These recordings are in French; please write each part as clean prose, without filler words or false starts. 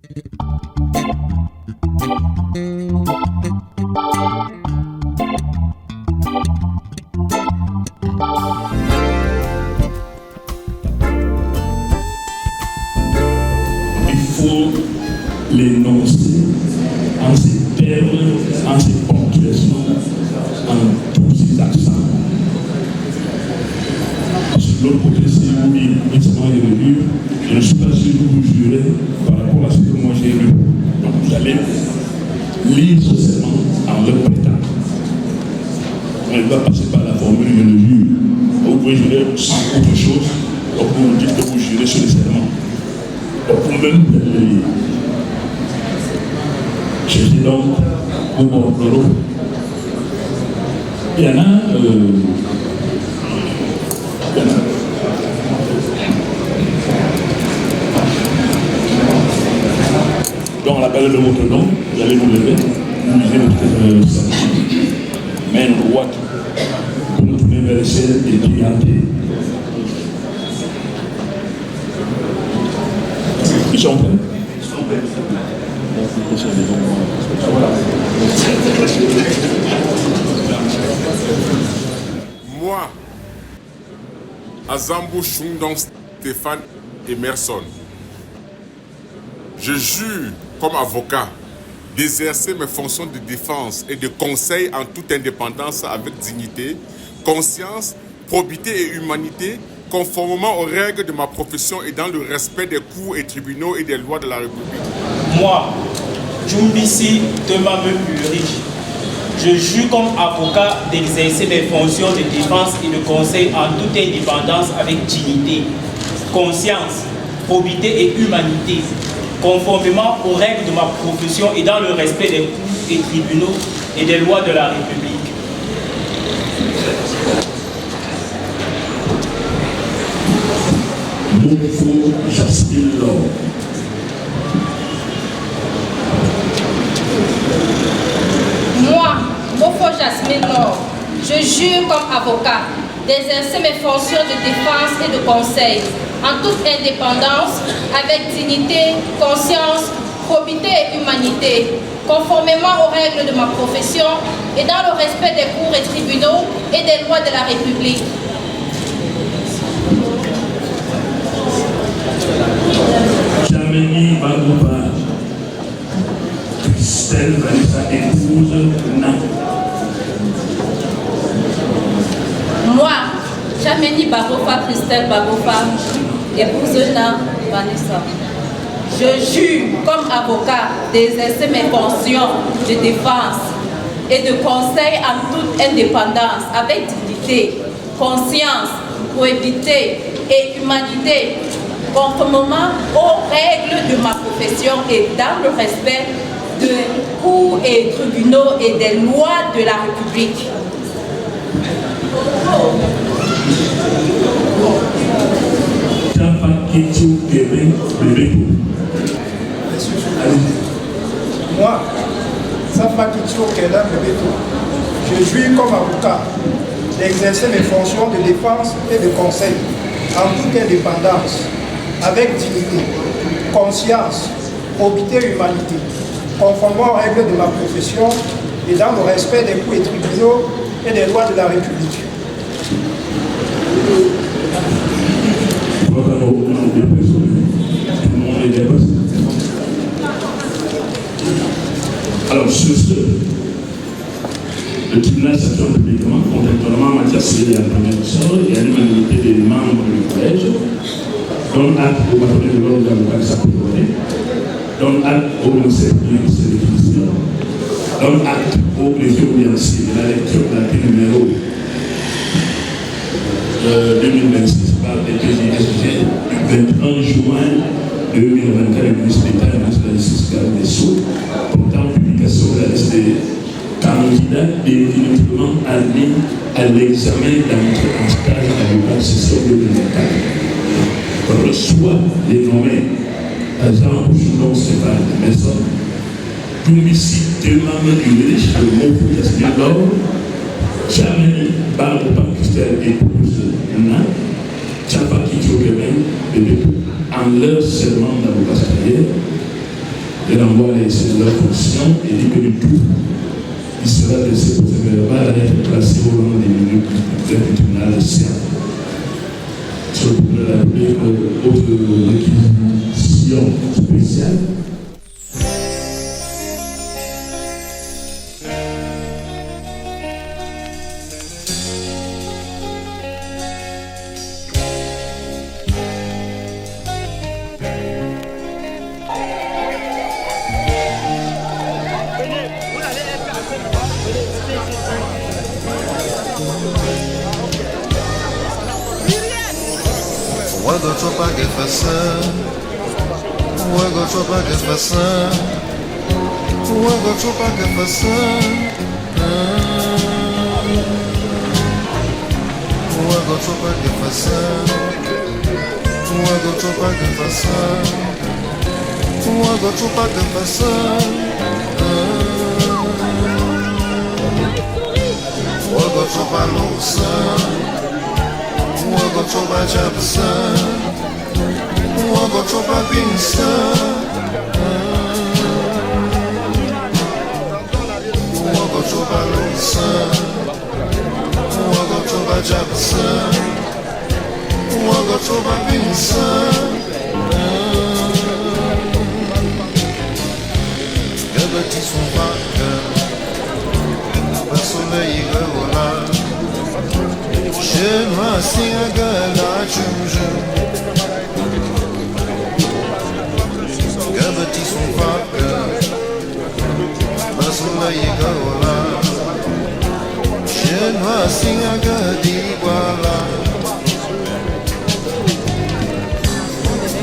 Il faut l'énoncer en ces termes, en ces ponctuations, en tous ces accents. Parce que de l'autre côté, si vous dites uniquement les reliures, je ne suis pas sûr que vous jurez par rapport à ce que moi j'ai lu. Donc vous allez lire ce serment en le prêtant. On ne va passer par la formule je le jure. Vous pouvez jurer sans autre chose, donc vous nous dites que vous jurez sur le serment. Donc vous-même vous allez le lire. Je dis donc au Bordeaux. Il y en a. Donc on appelle de votre nom, vous allez vous lever, vous lisez votre serment, main droite, pour nous tourner vers le ciel et prier. Ils sont prêts? Moi, Azambo Shungdong Stéphane Emerson, je jure comme avocat d'exercer mes fonctions de défense et de conseil en toute indépendance avec dignité, conscience, probité et humanité, conformément aux règles de ma profession et dans le respect des cours et tribunaux et des lois de la République. Moi, Djumbisi Temame Ulrich, je jure comme avocat d'exercer mes fonctions de défense et de conseil en toute indépendance avec dignité, conscience, probité et humanité, conformément aux règles de ma profession et dans le respect des cours et tribunaux et des lois de la République. Moufou Jasmine Laure. Moi, Moufou Jasmine Laure, je jure comme avocat d'exercer mes fonctions de défense et de conseil en toute indépendance, avec dignité, conscience, probité et humanité, conformément aux règles de ma profession et dans le respect des cours et tribunaux et des lois de la République. Jameni Bagouba, Christelle Vanessa épouse Nan. Moi, Jameni Bagofa, Christelle Bagofa, épouse Nan Vanessa. Je jure comme avocat d'exercer mes fonctions de défense et de conseil en toute indépendance, avec dignité, conscience, probité et humanité, conformément aux règles de ma profession et dans le respect des cours et tribunaux et des lois de la République. Moi, Safa Kitio Kela Bebeto, je jure comme avocat d'exercer mes fonctions de défense et de conseil en toute indépendance, avec dignité, conscience, probité et humanité, conformément aux règles de ma profession et dans le respect des cours et tribunaux et des lois de la République. Alors, sur ce, le tribunal s'attend publiquement, contractuellement en matière civile et en première ressort et à l'humanité des membres du collège, donne acte au bâtonnet de l'ordre de l'avocat qui s'appelle, donne acte au ministère public de ses définitions, donne acte au président audiencier de la lecture de l'acte numéro 2026 par les PJSG du 21 juin 2024, le ministre d'État et le ministre de la Justice garde des Sceaux, portant publication de la liste des candidats définitivement admis à l'examen d'entrée en stage à l'avocat session 2024. Reçoit les nommés Jean Bouchon Stéphane Emerson, Djumbisi Temame Ulrich, le Moufou Jasmine Laure, Jameni Bagouba Christelle épouse Nan, Tchapa Kitio Kemen Bebeto, en leur serment d'avocat carrière, Elle envoie les cellulaires conscients et dit que du tout, il sera laissé pour ce verbal à être placé au long des minutes du tribunal sien. Sur la première autre réquisition spéciale. Wago chopa que faça, wago chopa que faça, wago chopa que faça, wago chopa que faça, wago chopa que faça, wago chopa que faça, wago chopa louça. Wago chopa chapsa, wago chopa pinsa, wago chopa louça, wago chopa chapsa, wago chopa pinsa. Gabati son vaca, o soleil revolar. Je m'assieds à la chouche. Gabati son vaca, ma soleil gaola. Je m'assieds à Diguala.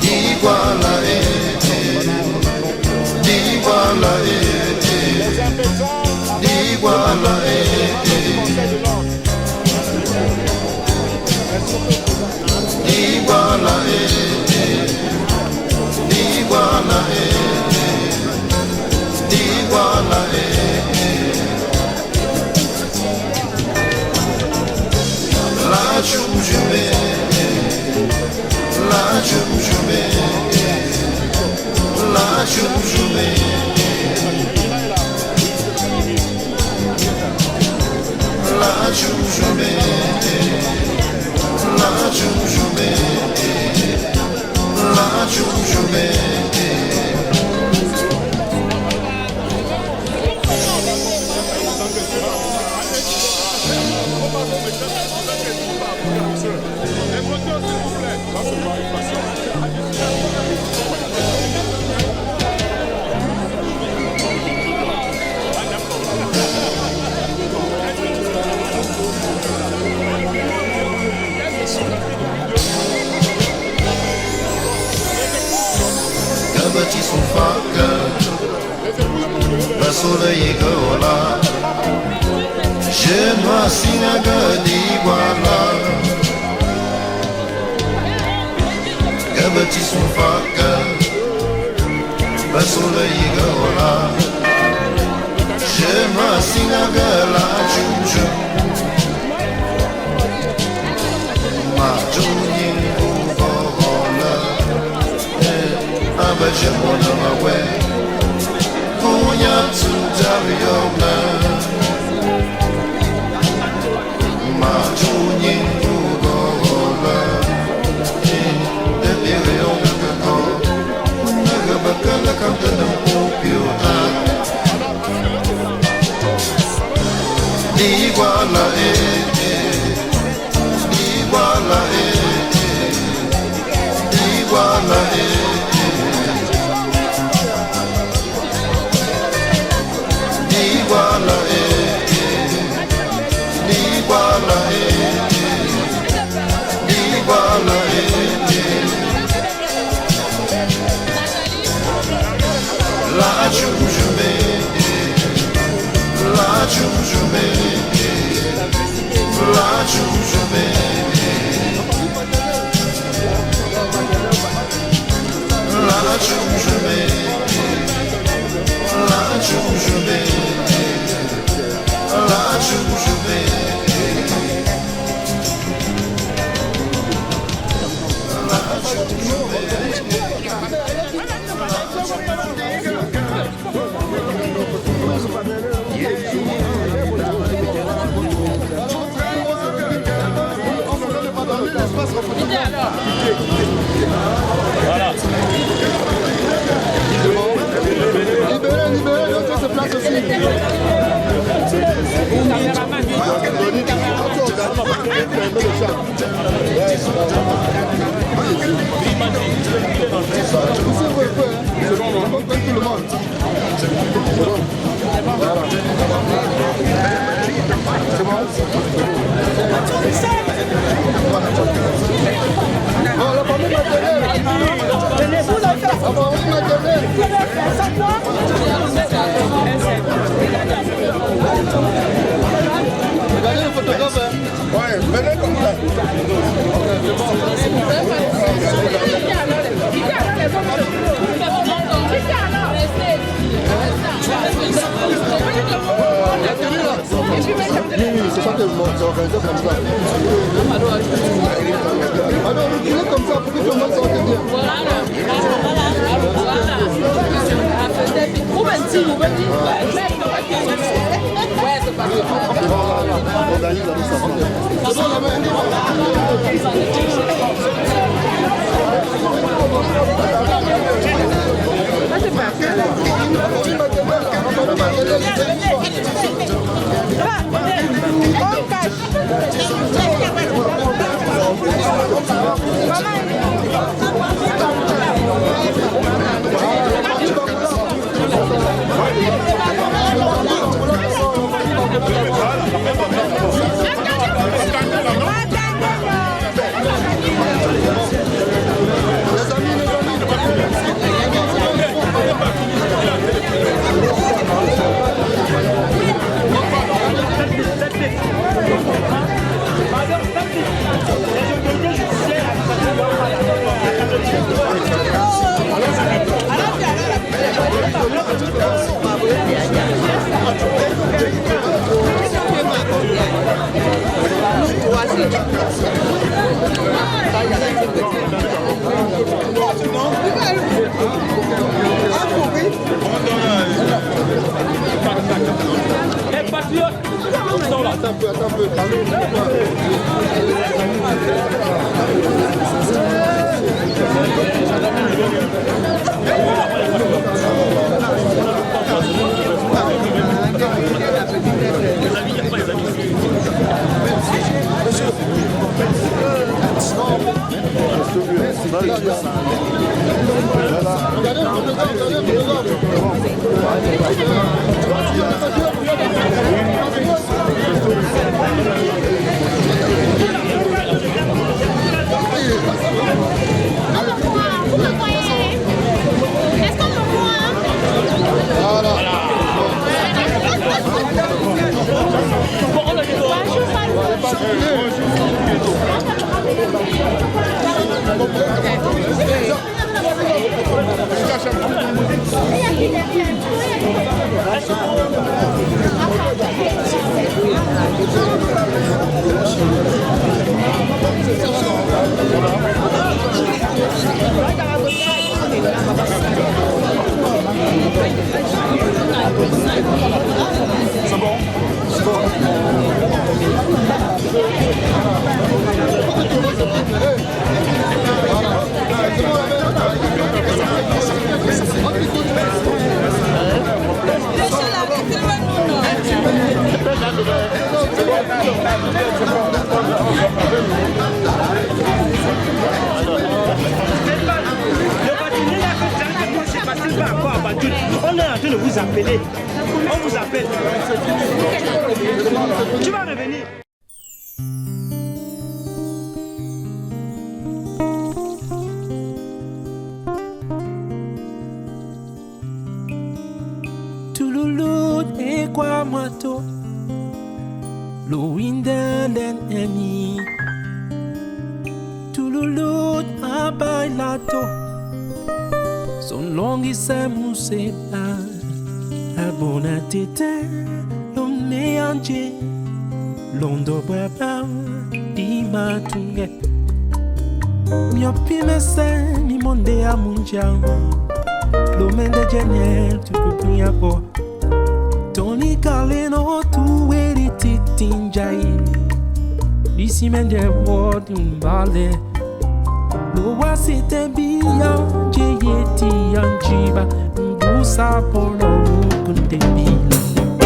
Diguala Diguala Diguala Diguala Diguala Diguala La choujume La choujume La choujume La choujume La choujume La choujume Gabati son faca, la soleil gaola. Je m'assieds à Diguala. Gabati son faca, la soleil gaola. Je m'assieds à la chouchou. Ma chounin gogola. Abaje mona mawe. Kunya tujariona. Ma chounin gogola. Debirion gako. Nagabakala kamdana upiota. Diguala Diguala Diguala Diguala Diguala Diguala La choujume La choujume La choujume La choujume La choujume La choujume La choujume Regardez le photographe. Ouais, venez comme ça. C'est ça que c'est organisé comme ça. Alors, reculez comme ça pour que tout le monde sorte bien. Voilà. Ouais, c'est pas on organise la liste à On est en train de vous appeler. On vous appelle. Tu vas revenir. Touloulou et quoi moito. Louinden eni. Touloulou a bailato. Son longi se musela. Abona tete. L'on me anje. Londo baba. Di matunge. Mio pime se mi monde a munjango. L'omende genial tu peux bien voir. Tony Carlino tu eri titinjai. D'ici men de word un ballet. Lo wasite biya jeyeti anjiba. Mbusa polo kunte bila.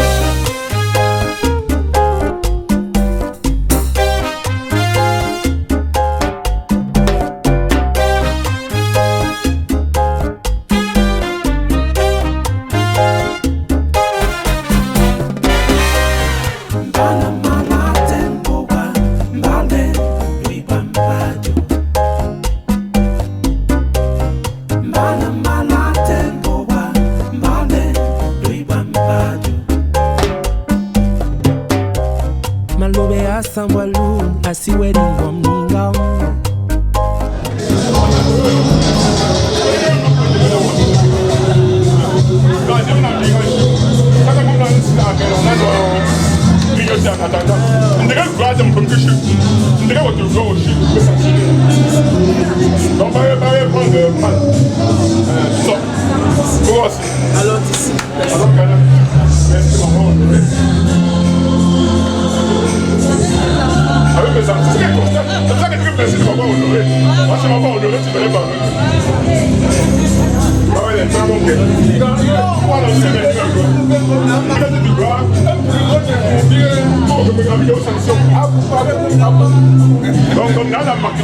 Donc on a la marque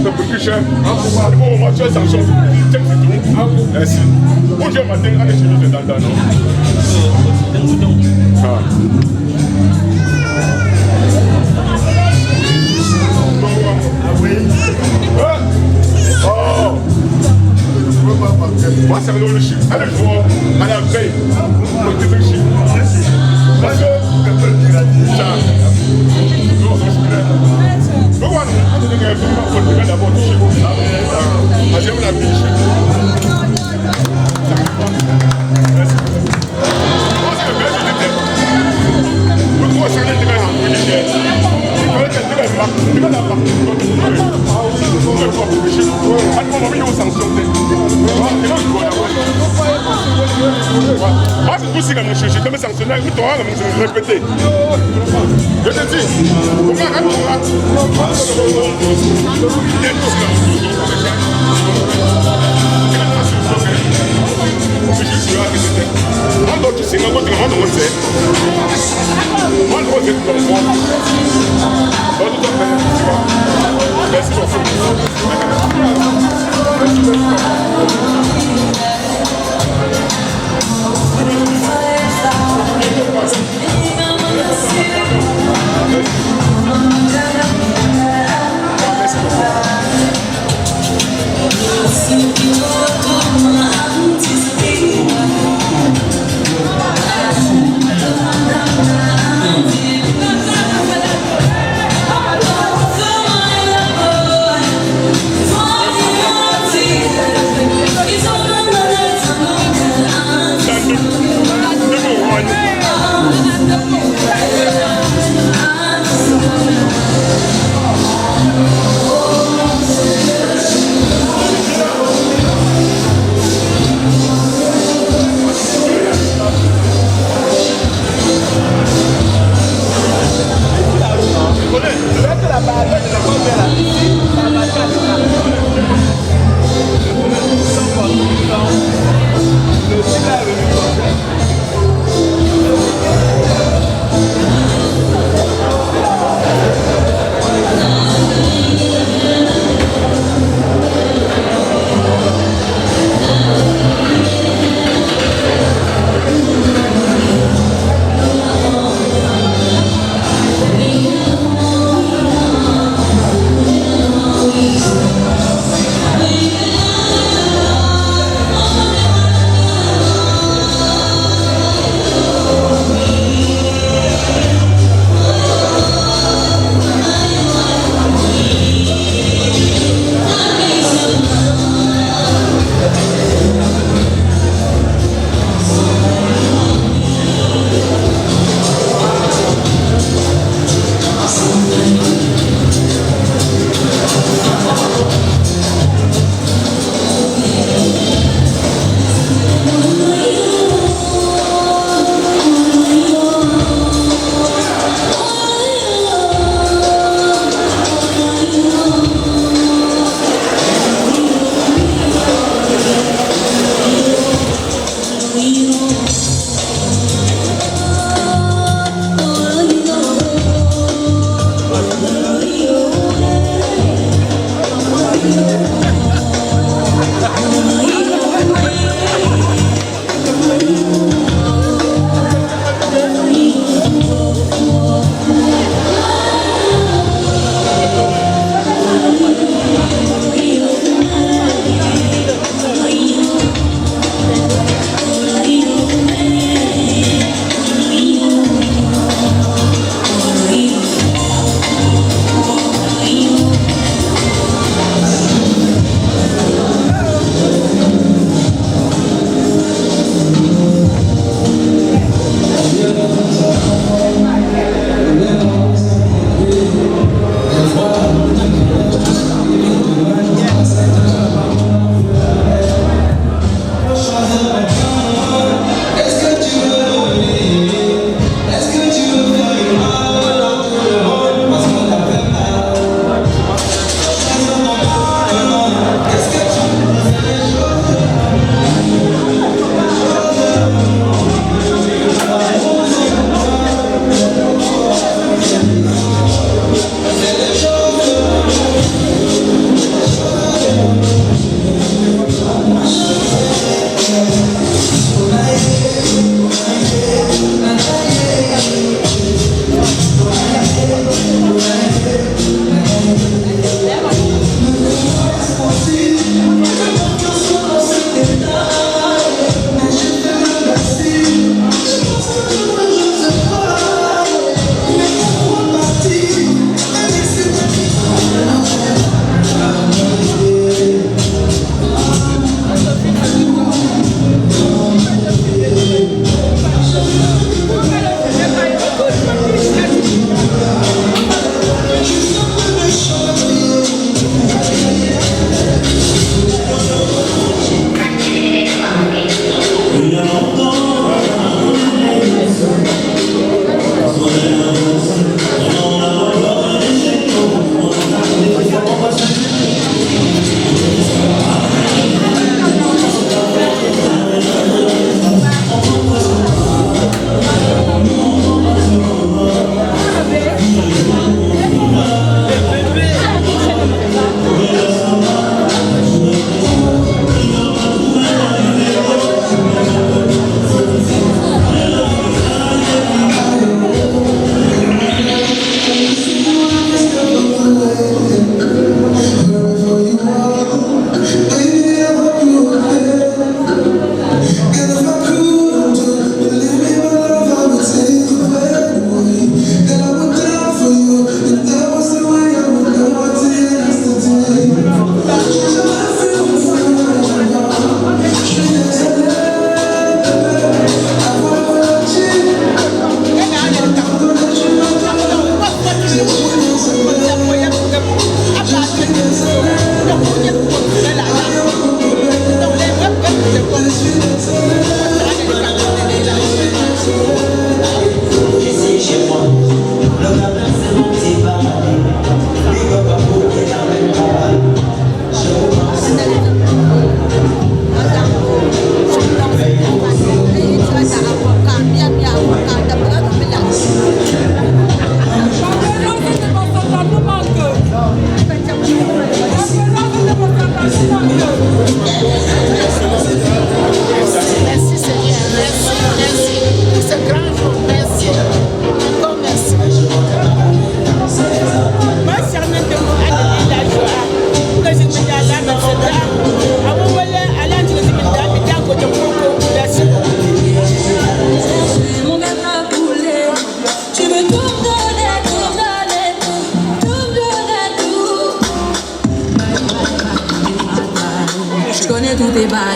de petit cher. Bon, moi tu as sanction. Merci. Bonjour matin, allez chez nous de Dada, non? Oh! Moi, c'est le chip. Allez, je vois à la veille. Le chip. Parce que. Ça. Non, c'est clair. Donc, voilà. On est d'abord du chip. J'aime la vie du chip. Merci. Moi, c'est le bel de tête. Vous trouvez que c'est le terrain en plus cher. Il fallait que tu la marque. Tu vas la marque. Ah, c'est tout si comme je suis comme sanctionnaire, oui, toi, je vais répéter. Je te dis, comment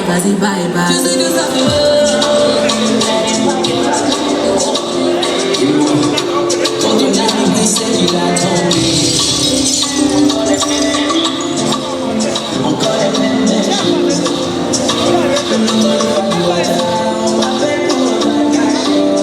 vas-y, bye bye. Je sais que ça quand on a vu c'est qu'il a tombé. Encore les mêmes choses. On m'appelle pour me cacher.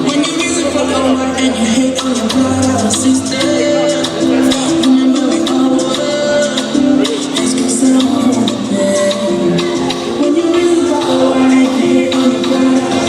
When you music for homework and you hate on your brother or sister, remember we all were. Ask yourself, when you music for homework and you hate on your brother or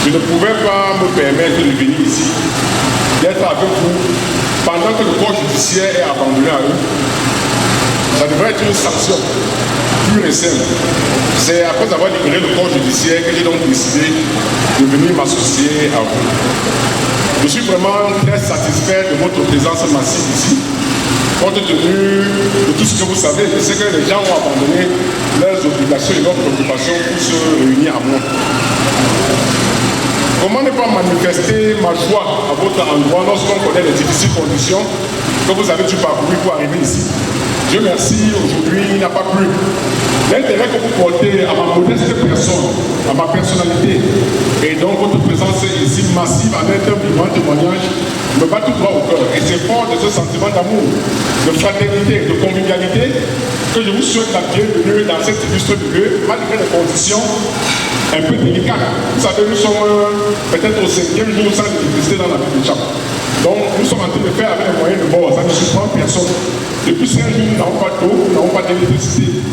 Je ne pouvais pas me permettre de venir ici, d'être avec vous pendant que le corps judiciaire est abandonné à eux. Ça devrait être une sanction pure et simple. C'est après avoir libéré le corps judiciaire que j'ai donc décidé de venir m'associer à vous. Je suis vraiment très satisfait de votre présence massive ici. Comme compte tenu de tout ce que vous savez, c'est que les gens ont abandonné leurs obligations et leurs préoccupations pour se réunir à moi. Comment ne pas manifester ma joie à votre endroit lorsqu'on connaît les difficiles conditions que vous avez dû parcourir pour arriver ici? Dieu merci, aujourd'hui il n'a pas plu. L'intérêt que vous portez à ma modeste personne, à ma personnalité, et donc votre présence ici massive avec un vivant témoignage me bat tout droit au cœur. Et c'est fort de ce sentiment d'amour, de fraternité, de convivialité que je vous souhaite la bienvenue dans cet illustre lieu, malgré les conditions un peu délicates. Vous savez, nous sommes peut-être au 5e jour sans électricité dans la ville de Tchad. Donc nous sommes en train de faire avec les moyens de bord, ça ne surprend personne. Depuis 5 jours, nous n'avons pas d'eau, nous n'avons pas d'électricité.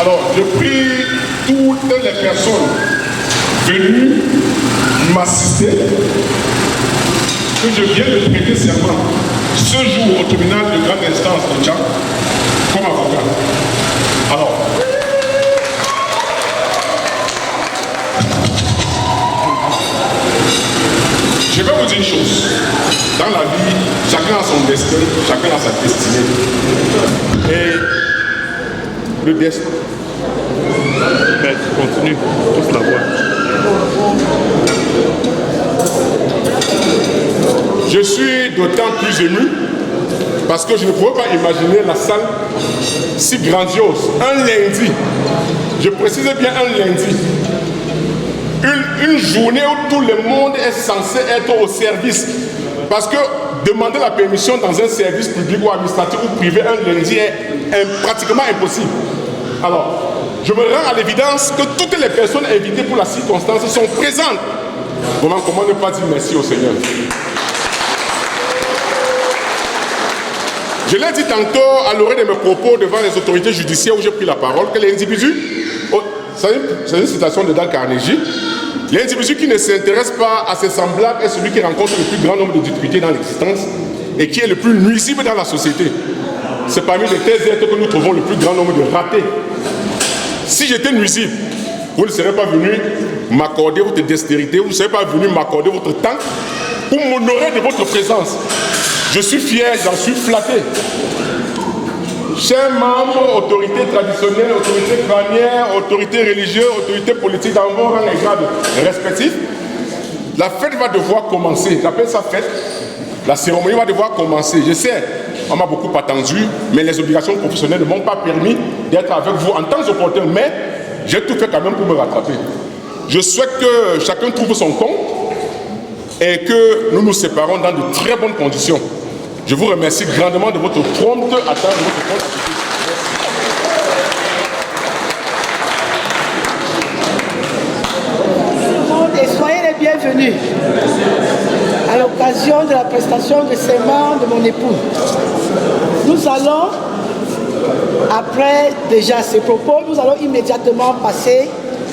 Alors, je prie toutes les personnes venues m'assister que je viens de prêter serment ce jour au tribunal de grande instance de Tchad comme avocat. Alors, je vais vous dire une chose. Dans la vie, chacun a son destin, chacun a sa destinée. Et le destin. Continue, tous la voix. Je suis d'autant plus ému parce que je ne pouvais pas imaginer la salle si grandiose. Un lundi, je précise bien un lundi. Une journée où tout le monde est censé être au service. Parce que demander la permission dans un service public ou administratif ou privé un lundi est pratiquement impossible. Alors, je me rends à l'évidence que toutes les personnes invitées pour la circonstance sont présentes. Comment ne pas dire merci au Seigneur? Je l'ai dit tantôt à l'oreille de mes propos devant les autorités judiciaires où j'ai pris la parole, que l'individu, c'est une citation de Dan Carnegie, l'individu qui ne s'intéresse pas à ses semblables est celui qui rencontre le plus grand nombre de difficultés dans l'existence et qui est le plus nuisible dans la société. C'est parmi les tels êtres que nous trouvons le plus grand nombre de ratés. Si j'étais nuisible, vous ne serez pas venu m'accorder votre dextérité, vous ne serez pas venu m'accorder votre temps pour m'honorer de votre présence. Je suis fier, j'en suis flatté. Chers membres, autorités traditionnelles, autorités crânières, autorités religieuses, autorités politiques dans vos rangs et grades respectifs, la fête va devoir commencer. J'appelle ça fête. La cérémonie va devoir commencer. Je sais, on m'a beaucoup attendu, mais les obligations professionnelles ne m'ont pas permis d'être avec vous en temps opportun, mais j'ai tout fait quand même pour me rattraper. Je souhaite que chacun trouve son compte et que nous nous séparons dans de très bonnes conditions. Je vous remercie grandement de votre prompte attente, de votre prompte attitude. Et soyez les bienvenus à l'occasion de la prestation de serment de mon époux. Nous allons, après déjà ces propos, nous allons immédiatement passer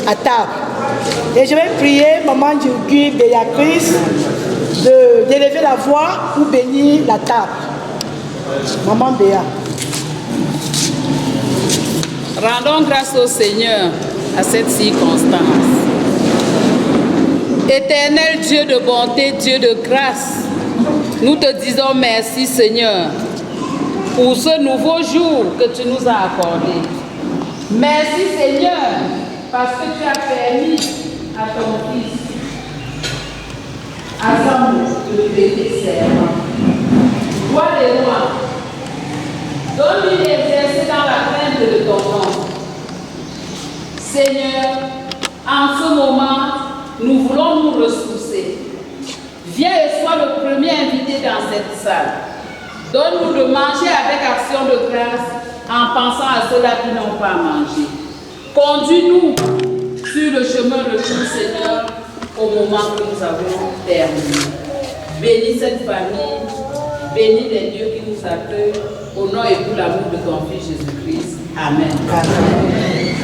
à table. Et je vais prier Maman Djurgui Béatrice d'élever la voix pour bénir la table. Maman Béa. Rendons grâce au Seigneur à cette circonstance. Éternel Dieu de bonté, Dieu de grâce, nous te disons merci Seigneur pour ce nouveau jour que tu nous as accordé. Merci Seigneur parce que tu as permis à ton fils Azam de prêter serment. Toi les rois, donne-lui d'exercer dans la crainte de ton nom. Seigneur, en ce moment, nous voulons nous ressourcer. Viens et sois le premier invité dans cette salle. Donne-nous de manger avec action de grâce en pensant à ceux-là qui n'ont pas mangé. Conduis-nous sur le chemin de tout Seigneur au moment que nous avons terminé. Bénis cette famille, bénis les dieux qui nous accueillent, au nom et pour l'amour de ton Fils Jésus-Christ. Amen. Amen.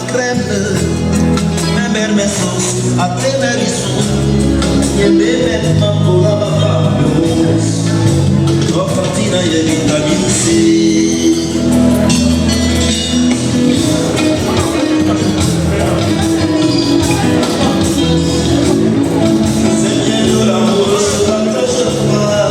crème, ma mère me sauce, à Ténérissou, et mes maintenant pour la baba, oh Fatina, il y a vitamine C. C'est bien de l'amour, c'est pas que je crois.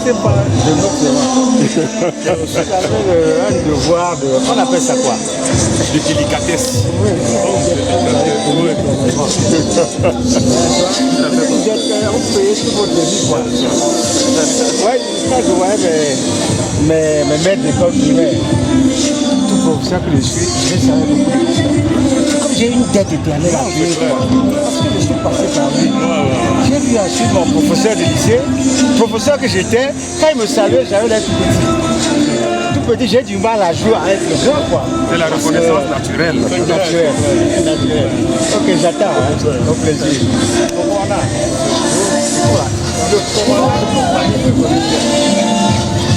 commencez par de notre j'avais un devoir de... On appelle ça quoi? De délicatesse. Oui. Vous payez tout votre devis, quoi. Oui, je voyais mes maîtres d'école primaire. Tout professeur que je suis, je vais savoir beaucoup. Comme j'ai une tête éternelle à payer, parce que je suis passé par lui. J'ai vu ensuite mon professeur de lycée, professeur que j'étais, quand il me saluait, j'avais l'air tout petit. Tout petit, j'ai du mal à jouer à être grand, quoi. C'est la reconnaissance naturelle. Naturelle. Ok, j'attends, au plaisir. Donc voilà.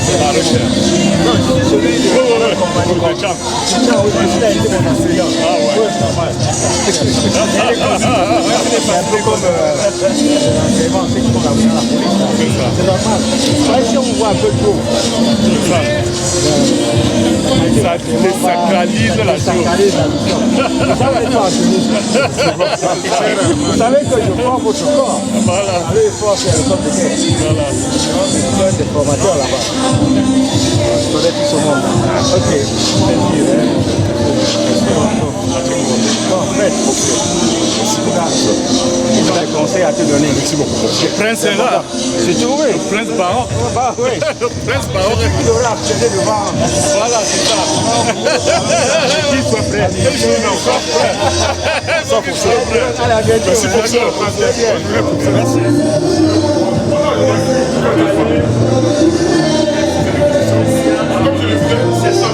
C'est la recherche. Non, c'est celui de la compagnie. C'est un peu comme l'enseignement, c'est qu'on a ouvert la police. C'est normal. Si on voit un peu trop, ça sacralise la chose. Ça, on n'est pas vous savez que je prends votre corps. Allez, fort faire le corps de guerre. Je suis des formateurs là-bas. Je connais tout ce monde. Ok. Ils ont des conseils à te donner. Merci beaucoup. Le prince est là. C'est tout, oui. Le prince baron. Oui. Le prince baron. Il aura accédé devant. Voilà, c'est ça. Qu'il soit prêt. Je suis encore prêt. 100%. Allez, à bientôt. Merci pour ça. Merci. C'est ça,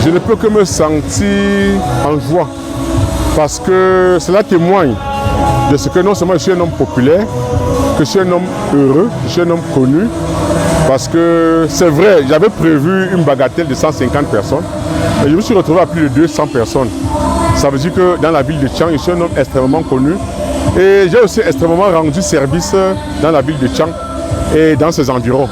Je ne peux que me sentir en joie parce que cela témoigne de ce que non seulement je suis un homme populaire, que je suis un homme heureux, je suis un homme connu, parce que c'est vrai, j'avais prévu une bagatelle de 150 personnes, mais je me suis retrouvé à plus de 200 personnes. Ça veut dire que dans la ville de Tchang, je suis un homme extrêmement connu et j'ai aussi extrêmement rendu service dans la ville de Tchang et dans ses environs.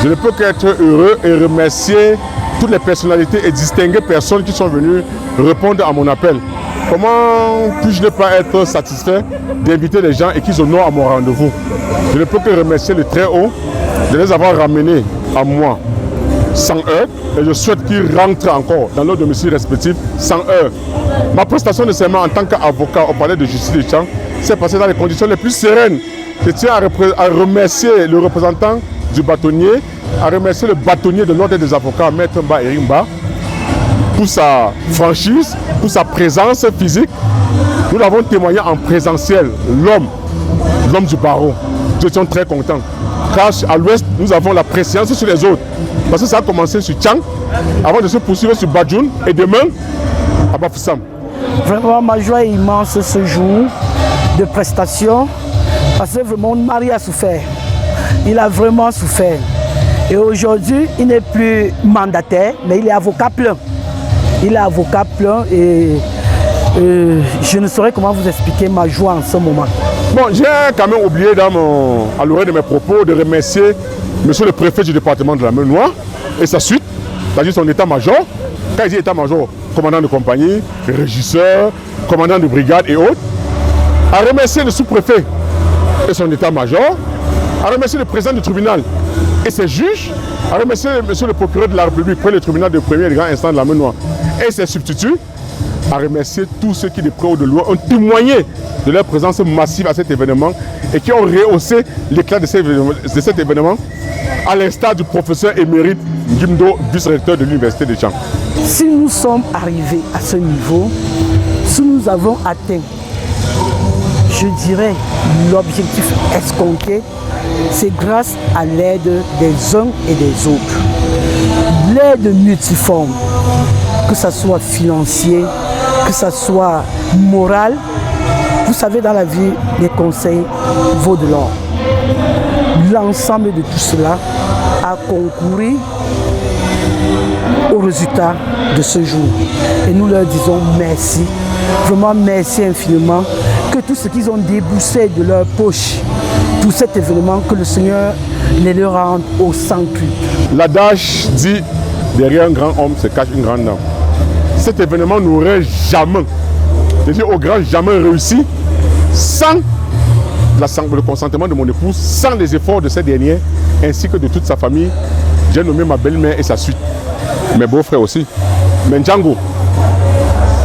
Je ne peux qu'être heureux et remercier toutes les personnalités et distinguées personnes qui sont venues répondre à mon appel. Comment puis-je ne pas être satisfait d'inviter les gens et qu'ils honorent à mon rendez-vous? Je ne peux que remercier le Très-Haut de les avoir ramenés à moi sans heure et je souhaite qu'ils rentrent encore dans leurs domiciles respectifs sans heure. Ma prestation de serment en tant qu'avocat au palais de justice de Tchang s'est passée dans les conditions les plus sereines. Je tiens à remercier le représentant du bâtonnier, à remercier le bâtonnier de l'ordre des avocats, Maître Mba Erimba, pour sa franchise, pour sa présence physique. Nous l'avons témoigné en présentiel, l'homme du barreau. Nous étions très contents. Car à l'ouest, nous avons la préséance sur les autres. Parce que ça a commencé sur Tchang, avant de se poursuivre sur Badjoun et demain à Bafoussam. Vraiment, ma joie est immense ce jour de prestation. Parce que vraiment, Marie a souffert. Il a vraiment souffert. Et aujourd'hui, il n'est plus mandataire, mais il est avocat plein. Il est avocat plein et je ne saurais comment vous expliquer ma joie en ce moment. Bon, j'ai quand même oublié à l'oreille de mes propos de remercier monsieur le préfet du département de la Meuse-Noire et sa suite, c'est-à-dire son état-major, Quand il dit état-major, commandant de compagnie, régisseur, commandant de brigade et autres, à remercier le sous-préfet et son état-major, à remercier le président du tribunal et ses juges, à remercier monsieur le procureur de la République, près le tribunal de premier et de grand instant de la Menoire et ses substituts, à remercier tous ceux qui de près ou de loin ont témoigné de leur présence massive à cet événement et qui ont rehaussé l'éclat de cet événement, à l'instar du professeur émérite Gimdo, vice-recteur de l'Université de Tchang. Si nous sommes arrivés à ce niveau, si nous avons atteint, je dirais, l'objectif escompté, c'est grâce à l'aide des uns et des autres. L'aide multiforme, que ce soit financier, que ce soit moral. Vous savez, dans la vie, les conseils vaut de l'or. L'ensemble de tout cela a concouru au résultat de ce jour. Et nous leur disons merci, vraiment merci infiniment, que tout ce qu'ils ont déboursé de leur poche pour cet événement, que le Seigneur les leur rende au centuple. L'adage dit, derrière un grand homme se cache une grande dame. Cet événement n'aurait jamais, c'est-à-dire au grand jamais réussi, sans le consentement de mon épouse, sans les efforts de cette dernière, ainsi que de toute sa famille. J'ai nommé ma belle-mère et sa suite, mes beaux-frères aussi, Menjango,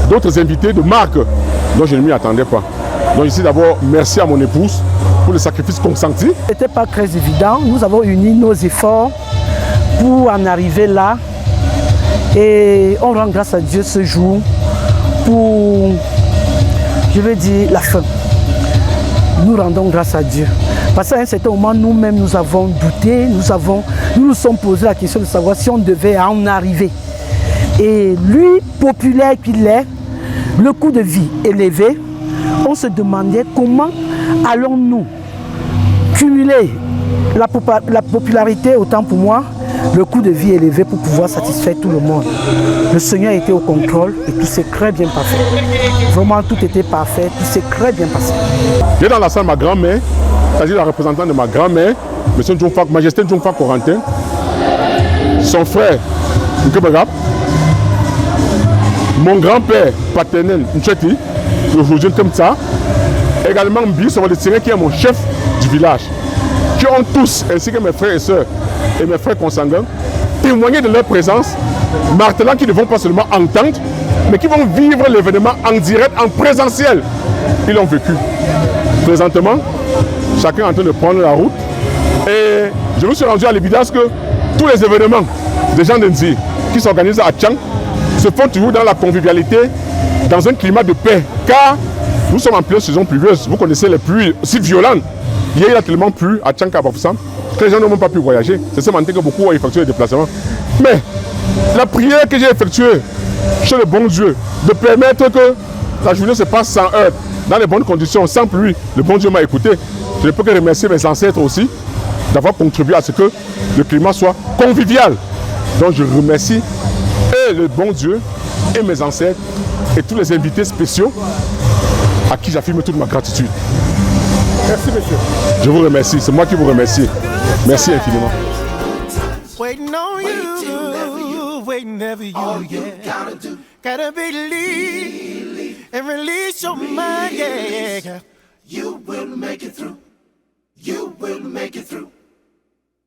d'autres invités de marque dont je ne m'y attendais pas. Donc ici d'abord, merci à mon épouse pour le sacrifice consenti. Ce n'était pas très évident, nous avons uni nos efforts pour en arriver là et on rend grâce à Dieu ce jour pour, je veux dire, la fin. Nous rendons grâce à Dieu. Parce qu'à un certain moment, nous-mêmes, nous avons douté, nous nous sommes posé la question de savoir si on devait en arriver. Et lui, populaire qu'il est, le coût de vie élevé, on se demandait comment allons-nous cumuler la popularité, autant pour moi, le coût de vie élevé pour pouvoir satisfaire tout le monde. Le Seigneur était au contrôle et tout s'est très bien passé. Vraiment, tout était parfait, tout s'est très bien passé. J'ai dans la salle ma grand-mère, c'est-à-dire la représentante de ma grand-mère, M. Majesté Ndjongfa Corentin, son frère, Nkebegap, mon grand-père paternel, Ncheti, le Joujin Kemtsa, également Mbi Sovaletsiré, qui est mon chef du village, qui ont tous, ainsi que mes frères et sœurs et mes frères consanguins, témoigné de leur présence, martelant qu'ils ne vont pas seulement entendre, mais qui vont vivre l'événement en direct, en présentiel. Ils l'ont vécu. Présentement, chacun est en train de prendre la route. Et je me suis rendu à l'évidence que tous les événements des gens d'Nzi qui s'organisent à Tchang se font toujours dans la convivialité, dans un climat de paix. Car nous sommes en pleine saison pluvieuse. Vous connaissez les pluies si violentes. Hier, il a tellement plu à Tchang Kabafoussam que les gens n'ont même pas pu voyager. C'est ce matin que beaucoup ont effectué des déplacements. Mais la prière que j'ai effectuée chez le bon Dieu, de permettre que la journée se passe sans heurts, dans les bonnes conditions, sans pluie, le bon Dieu m'a écouté. Je ne peux que remercier mes ancêtres aussi d'avoir contribué à ce que le climat soit convivial. Donc je remercie et le bon Dieu et mes ancêtres et tous les invités spéciaux à qui j'affirme toute ma gratitude. Merci monsieur. Je vous remercie, c'est moi qui vous remercie. Merci infiniment. Waiting on you, waiting for you, yeah. Gotta believe and release your mind, yeah. You will make it through. You will make it through.